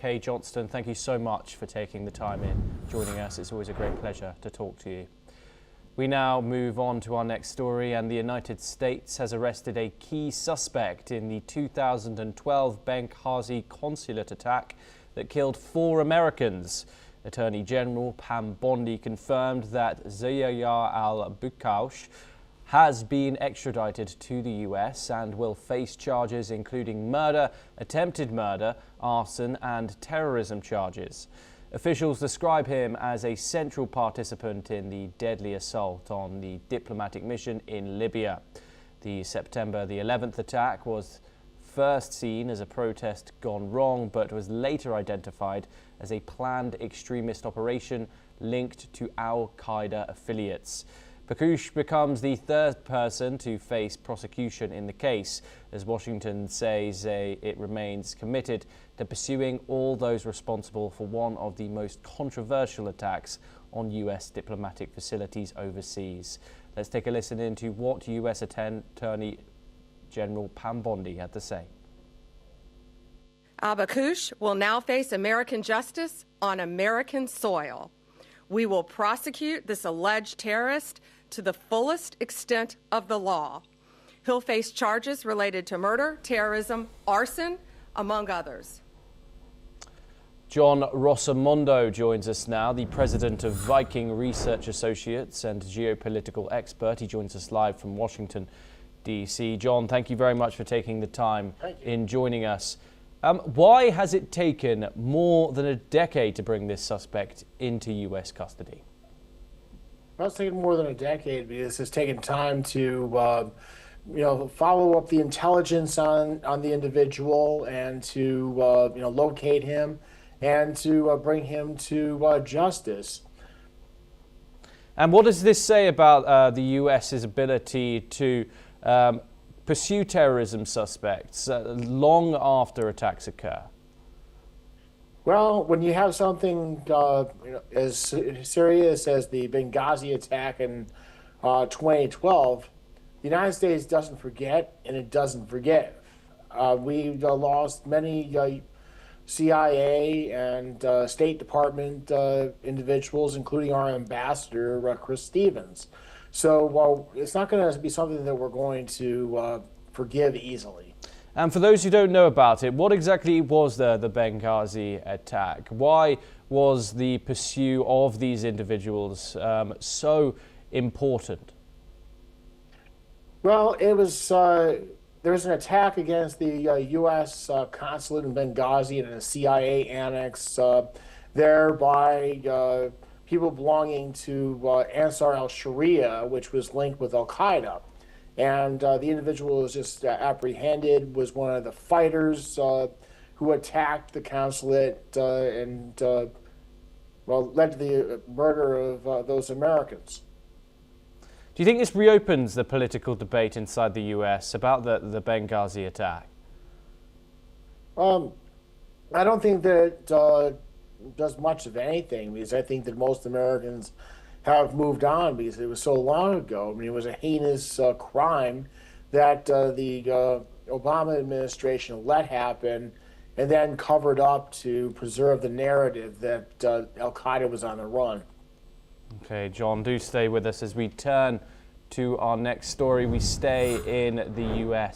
Kay Johnston, thank you so much for taking the time in joining us. It's always a great pleasure to talk to you. We now move on to our next story, and the United States has arrested a key suspect in the 2012 Benghazi consulate attack that killed 4 Americans. Attorney General Pam Bondi confirmed that Ziyaya al-Bukhaush has been extradited to the US and will face charges including murder, attempted murder, arson and terrorism charges. Officials describe him as a central participant in the deadly assault on the diplomatic mission in Libya. The September the 11th attack was first seen as a protest gone wrong, but was later identified as a planned extremist operation linked to al-Qaeda affiliates. Bukhaush becomes the 3rd person to face prosecution in the case, as Washington says it remains committed to pursuing all those responsible for one of the most controversial attacks on US diplomatic facilities overseas. Let's take a listen into what US Attorney General Pam Bondi had to say. Al-Bukhaush will now face American justice on American soil. We will prosecute this alleged terrorist to the fullest extent of the law. He'll face charges related to murder, terrorism, arson, among others. John Rossamondo joins us now, the president of Viking Research Associates and geopolitical expert. He joins us live from Washington, D.C. John, thank you very much for taking the time in joining us. Why has it taken more than a decade to bring this suspect into U.S. custody? Well, it's taken more than a decade because it's taken time to, follow up the intelligence on the individual and to, locate him and to bring him to justice. And what does this say about the U.S.'s ability to pursue terrorism suspects long after attacks occur? Well, when you have something as serious as the Benghazi attack in 2012, the United States doesn't forget and it doesn't forgive. We've lost many CIA and State Department individuals, including our ambassador, Chris Stevens. So it's not going to be something that we're going to forgive easily. And for those who don't know about it, what exactly was the Benghazi attack? Why was the pursuit of these individuals so important? Well, it was there was an attack against the U.S. consulate in Benghazi and a CIA annex there by people belonging to Ansar al-Sharia, which was linked with al-Qaeda. And the individual was just apprehended, was one of the fighters who attacked the consulate and led to the murder of those Americans. Do you think this reopens the political debate inside the U.S. about the Benghazi attack? I don't think that it does much of anything, because I think that most Americans have moved on because it was so long ago. I mean, it was a heinous crime that the Obama administration let happen and then covered up to preserve the narrative that al-Qaeda was on the run. Okay, John, do stay with us as we turn to our next story. We stay in the U.S.